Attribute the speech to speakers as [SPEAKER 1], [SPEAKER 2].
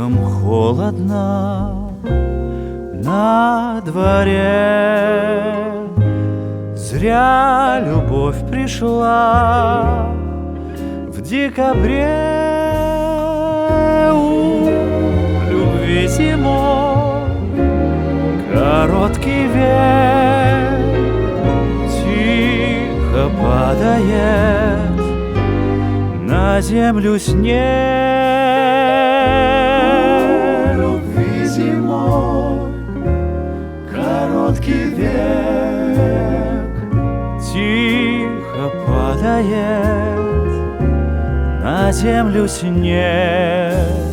[SPEAKER 1] Слишком холодно на дворе, зря любовь пришла в декабре. У любви зимой короткий век, тихо падает на землю снег.
[SPEAKER 2] Любви зимой короткий век,
[SPEAKER 1] тихо падает на землю снег.